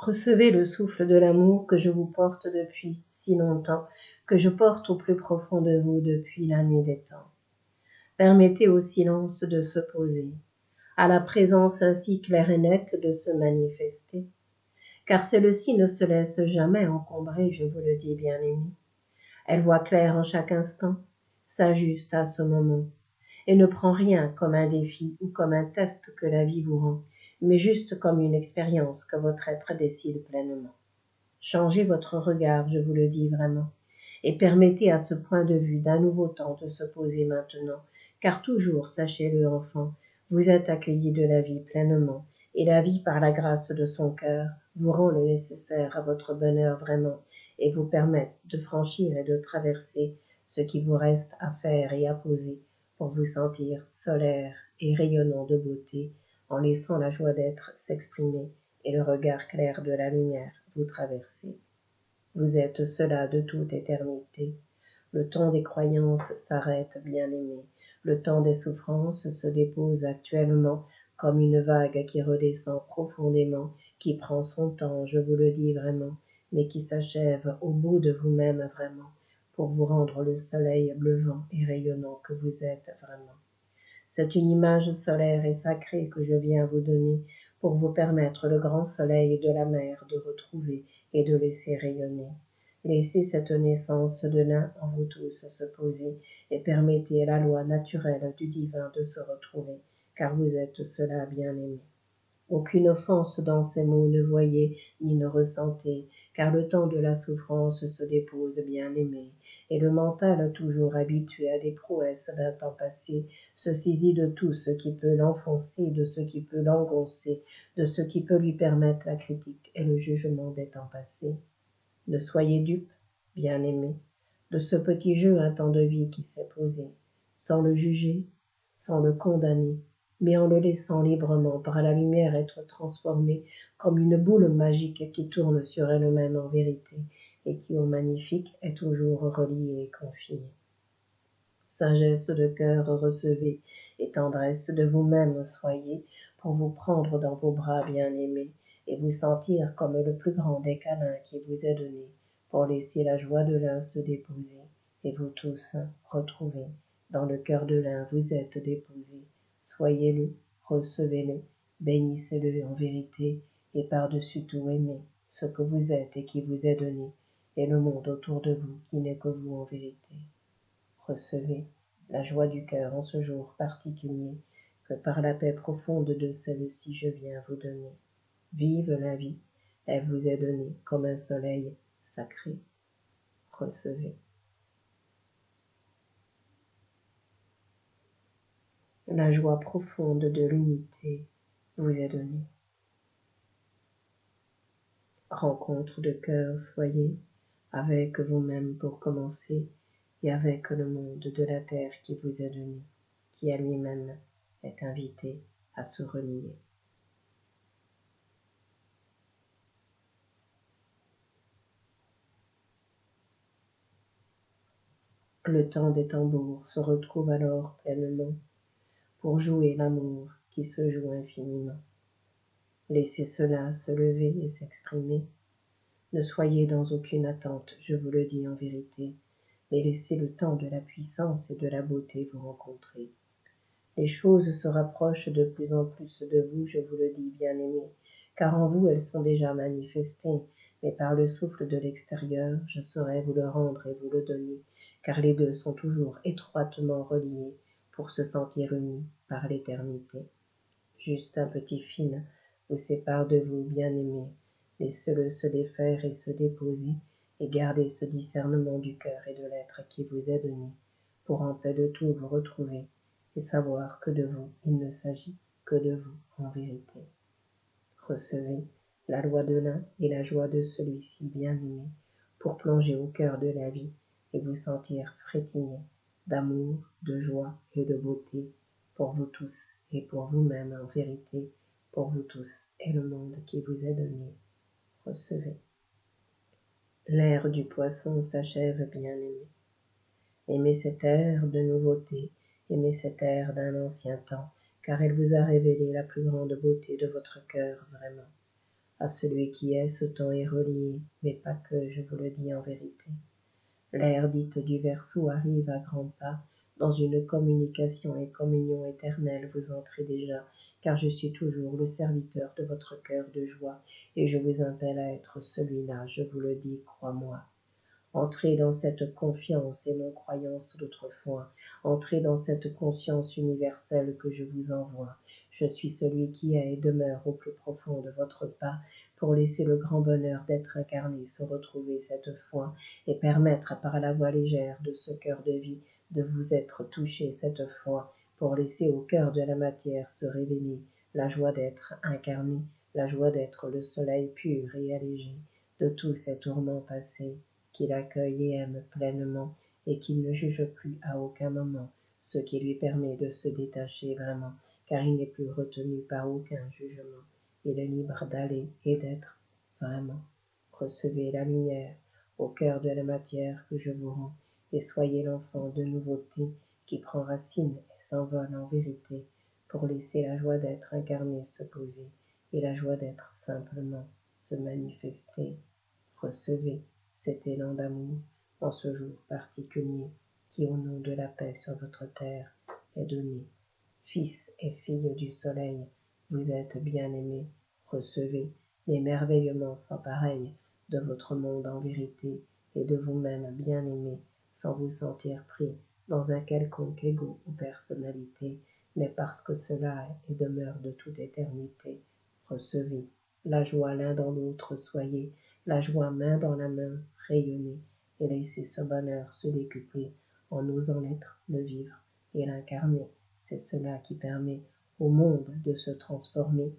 Recevez le souffle de l'amour que je vous porte depuis si longtemps, que je porte au plus profond de vous depuis la nuit des temps. Permettez au silence de se poser, à la présence ainsi claire et nette de se manifester, car celle-ci ne se laisse jamais encombrer, je vous le dis bien-aimé. Elle voit clair en chaque instant, s'ajuste à ce moment, et ne prend rien comme un défi ou comme un test que la vie vous rend, mais juste comme une expérience que votre être décide pleinement. Changez votre regard, je vous le dis vraiment, et permettez à ce point de vue d'un nouveau temps de se poser maintenant, car toujours, sachez-le enfant, vous êtes accueilli de la vie pleinement, et la vie par la grâce de son cœur vous rend le nécessaire à votre bonheur vraiment, et vous permet de franchir et de traverser ce qui vous reste à faire et à poser pour vous sentir solaire et rayonnant de beauté, en laissant la joie d'être s'exprimer et le regard clair de la lumière vous traverser. Vous êtes cela de toute éternité. Le temps des croyances s'arrête, bien-aimé. Le temps des souffrances se dépose actuellement comme une vague qui redescend profondément, qui prend son temps, je vous le dis vraiment, mais qui s'achève au bout de vous-même vraiment, pour vous rendre le soleil bleuvant et rayonnant que vous êtes vraiment. C'est une image solaire et sacrée que je viens vous donner pour vous permettre le grand soleil de la mer de retrouver et de laisser rayonner. Laissez cette naissance de l'un en vous tous se poser et permettez à la loi naturelle du divin de se retrouver, car vous êtes cela bien-aimé. Aucune offense dans ces mots ne voyez ni ne ressentez, car le temps de la souffrance se dépose bien-aimé, et le mental toujours habitué à des prouesses d'un temps passé se saisit de tout ce qui peut l'enfoncer, de ce qui peut l'engoncer, de ce qui peut lui permettre la critique et le jugement des temps passés. Ne soyez dupe, bien-aimé, de ce petit jeu un temps de vie qui s'est posé, sans le juger, sans le condamner, mais en le laissant librement par la lumière être transformé comme une boule magique qui tourne sur elle-même en vérité et qui au magnifique est toujours reliée et confinée. Sagesse de cœur recevez et tendresse de vous-même soyez pour vous prendre dans vos bras bien-aimés et vous sentir comme le plus grand des câlins qui vous est donné pour laisser la joie de l'un se déposer et vous tous retrouver. Dans le cœur de l'un vous êtes déposés. Soyez-le, recevez-le, bénissez-le en vérité, et par-dessus tout aimez ce que vous êtes et qui vous est donné, et le monde autour de vous qui n'est que vous en vérité. Recevez la joie du cœur en ce jour particulier que par la paix profonde de celle-ci je viens vous donner. Vive la vie, elle vous est donnée comme un soleil sacré. Recevez. La joie profonde de l'unité vous est donnée. Rencontre de cœur soyez avec vous-même pour commencer et avec le monde de la terre qui vous est donné, qui à lui-même est invité à se relier. Le temps des tambours se retrouve alors pleinement pour jouer l'amour qui se joue infiniment. Laissez cela se lever et s'exprimer. Ne soyez dans aucune attente, je vous le dis en vérité, mais laissez le temps de la puissance et de la beauté vous rencontrer. Les choses se rapprochent de plus en plus de vous, je vous le dis bien-aimés, car en vous elles sont déjà manifestées, mais par le souffle de l'extérieur, je saurai vous le rendre et vous le donner, car les deux sont toujours étroitement reliés pour se sentir unis par l'éternité. Juste un petit fil vous sépare de vous, bien-aimés, laissez-le se défaire et se déposer, et gardez ce discernement du cœur et de l'être qui vous est donné, pour en paix de tout vous retrouver, et savoir que de vous il ne s'agit que de vous en vérité. Recevez la loi de l'un et la joie de celui-ci bien-aimé, pour plonger au cœur de la vie et vous sentir frétiller d'amour, de joie et de beauté pour vous tous et pour vous-même en vérité, pour vous tous et le monde qui vous est donné. Recevez. L'ère du poisson s'achève, bien-aimé. Aimez cette ère de nouveauté, aimez cette ère d'un ancien temps, car elle vous a révélé la plus grande beauté de votre cœur vraiment. à celui qui est, ce temps est relié, mais pas que, je vous le dis en vérité. L'ère dite du Verseau arrive à grands pas, dans une communication et communion éternelle vous entrez déjà, car je suis toujours le serviteur de votre cœur de joie, et je vous appelle à être celui-là, je vous le dis, crois-moi. Entrez dans cette confiance et non-croyance d'autrefois. Entrez dans cette conscience universelle que je vous envoie. Je suis celui qui est et demeure au plus profond de votre pas pour laisser le grand bonheur d'être incarné se retrouver cette fois et permettre par la voix légère de ce cœur de vie de vous être touché cette fois pour laisser au cœur de la matière se révéler la joie d'être incarné, la joie d'être le soleil pur et allégé de tous ces tourments passés, qu'il accueille et aime pleinement, et qu'il ne juge plus à aucun moment, ce qui lui permet de se détacher vraiment, car il n'est plus retenu par aucun jugement. Il est libre d'aller et d'être vraiment. Recevez la lumière au cœur de la matière que je vous rends, et soyez l'enfant de nouveauté qui prend racine et s'envole en vérité, pour laisser la joie d'être incarné se poser, et la joie d'être simplement se manifester. Recevez cet élan d'amour en ce jour particulier qui, au nom de la paix sur votre terre, est donné. Fils et filles du soleil, vous êtes bien-aimés. Recevez l'émerveillement sans pareil de votre monde en vérité et de vous-même bien-aimés, sans vous sentir pris dans un quelconque égo ou personnalité, mais parce que cela est et demeure de toute éternité. Recevez la joie l'un dans l'autre, soyez la joie main dans la main, rayonnez, et laissez ce bonheur se décupler en osant l'être, le vivre et l'incarner. C'est cela qui permet au monde de se transformer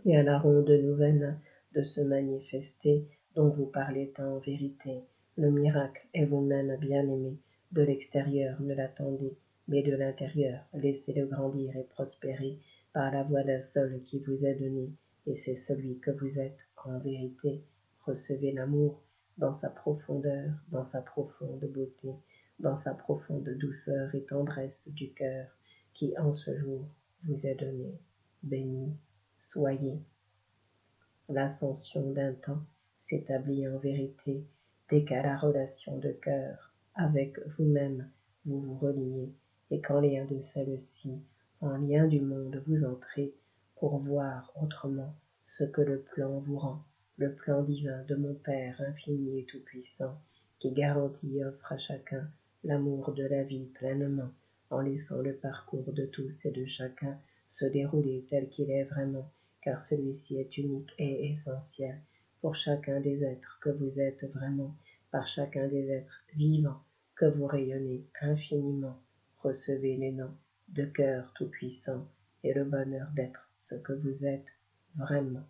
et à la ronde nouvelle de se manifester dont vous parlez en vérité. Le miracle est vous-même bien-aimé. De l'extérieur ne l'attendez, mais de l'intérieur laissez-le grandir et prospérer par la voie d'un seul qui vous est donné, et c'est celui que vous êtes en vérité. Recevez l'amour dans sa profondeur, dans sa profonde beauté, dans sa profonde douceur et tendresse du cœur, qui en ce jour vous est donné. Béni soyez. L'ascension d'un temps s'établit en vérité dès qu'à la relation de cœur avec vous-même vous vous reliez, et qu'en lien de celle-ci, en lien du monde vous entrez pour voir autrement ce que le plan vous rend, le plan divin de mon Père infini et tout-puissant, qui garantit et offre à chacun l'amour de la vie pleinement, en laissant le parcours de tous et de chacun se dérouler tel qu'il est vraiment, car celui-ci est unique et essentiel pour chacun des êtres que vous êtes vraiment, par chacun des êtres vivants que vous rayonnez infiniment. Recevez les noms de cœur tout-puissant et le bonheur d'être ce que vous êtes vraiment.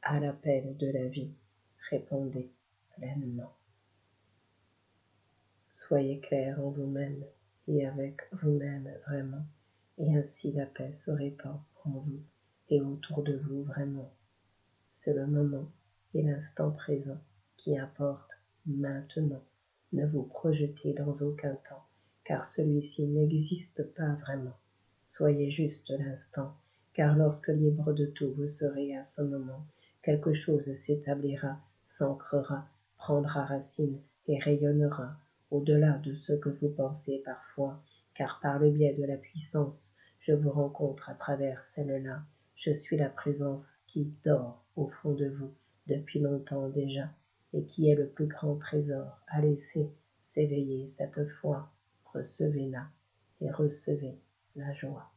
À l'appel de la vie, répondez pleinement. Soyez clair en vous-même et avec vous-même vraiment, et ainsi la paix se répand en vous et autour de vous vraiment. C'est le moment et l'instant présent qui importe maintenant. Ne vous projetez dans aucun temps, car celui-ci n'existe pas vraiment. Soyez juste l'instant, car lorsque libre de tout vous serez à ce moment, quelque chose s'établira, s'ancrera, prendra racine et rayonnera au-delà de ce que vous pensez parfois, car par le biais de la puissance, je vous rencontre à travers celle-là. Je suis la présence qui dort au fond de vous depuis longtemps déjà, et qui est le plus grand trésor à laisser s'éveiller cette fois. Recevez-la et recevez la joie.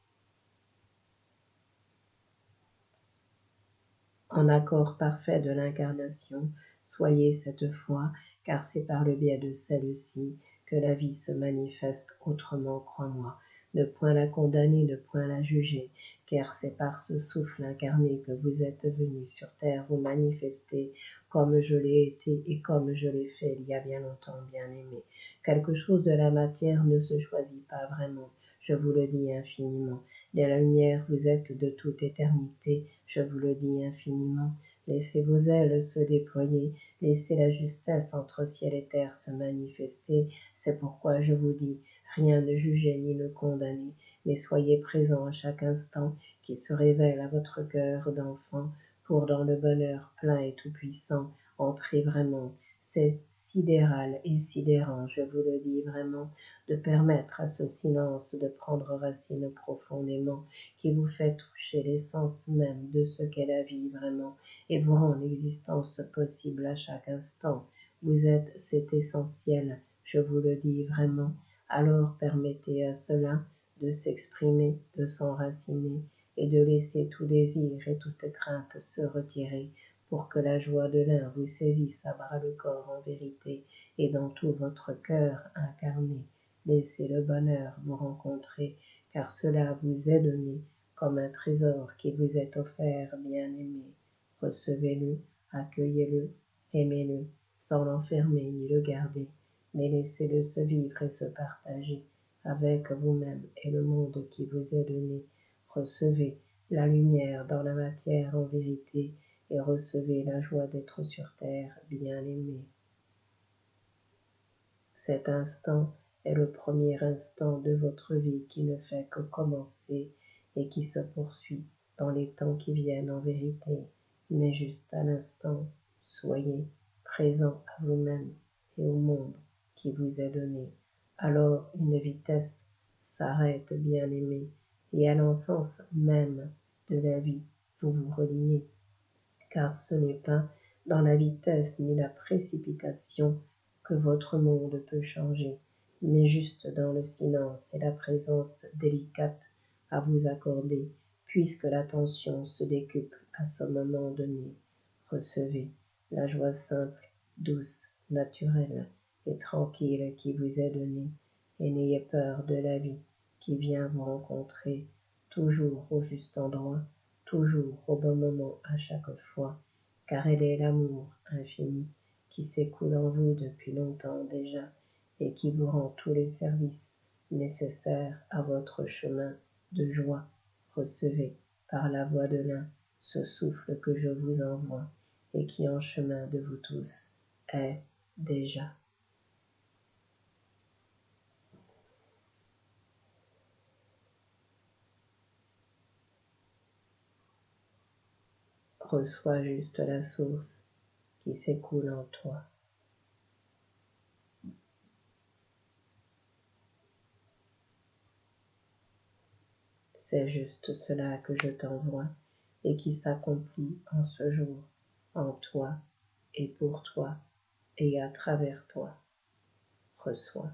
En accord parfait de l'incarnation, soyez cette fois, car c'est par le biais de celle-ci que la vie se manifeste autrement, crois-moi. Ne point la condamner, ne point la juger, car c'est par ce souffle incarné que vous êtes venu sur terre vous manifester, comme je l'ai été et comme je l'ai fait il y a bien longtemps, bien-aimé. Quelque chose de la matière ne se choisit pas vraiment, je vous le dis infiniment. De la lumière vous êtes de toute éternité, je vous le dis infiniment. Laissez vos ailes se déployer, laissez la justesse entre ciel et terre se manifester. C'est pourquoi je vous dis, rien ne jugez ni ne condamnez, mais soyez présents à chaque instant qui se révèle à votre cœur d'enfant. pour dans le bonheur plein et tout-puissant entrer vraiment. C'est sidéral et sidérant, je vous le dis vraiment, de permettre à ce silence de prendre racine profondément, qui vous fait toucher l'essence même de ce qu'est la vie vraiment, et vous rend l'existence possible à chaque instant. Vous êtes cet essentiel, je vous le dis vraiment, alors permettez à cela de s'exprimer, de s'enraciner, et de laisser tout désir et toute crainte se retirer, pour que la joie de l'un vous saisisse à bras le corps en vérité, et dans tout votre cœur incarné, laissez le bonheur vous rencontrer, car cela vous est donné comme un trésor qui vous est offert, bien-aimé. Recevez-le, accueillez-le, aimez-le, sans l'enfermer ni le garder, mais laissez-le se vivre et se partager avec vous-même et le monde qui vous est donné. Recevez la lumière dans la matière en vérité, et recevez la joie d'être sur terre, bien-aimé. Cet instant est le premier instant de votre vie qui ne fait que commencer et qui se poursuit dans les temps qui viennent en vérité, mais juste à l'instant, soyez présent à vous-même et au monde qui vous est donné. Alors une vitesse s'arrête, bien-aimé, et à l'essence même de la vie vous vous reliez, car ce n'est pas dans la vitesse ni la précipitation que votre monde peut changer, mais juste dans le silence et la présence délicate à vous accorder, puisque l'attention se décuple à ce moment donné. Recevez la joie simple, douce, naturelle et tranquille qui vous est donnée, et n'ayez peur de la vie qui vient vous rencontrer, toujours au juste endroit, toujours au bon moment à chaque fois, car elle est l'amour infini qui s'écoule en vous depuis longtemps déjà et qui vous rend tous les services nécessaires à votre chemin de joie. Recevez par la voix de l'un ce souffle que je vous envoie et qui en chemin de vous tous est déjà. Reçois juste la source qui s'écoule en toi. C'est juste cela que je t'envoie et qui s'accomplit en ce jour, en toi et pour toi et à travers toi. Reçois.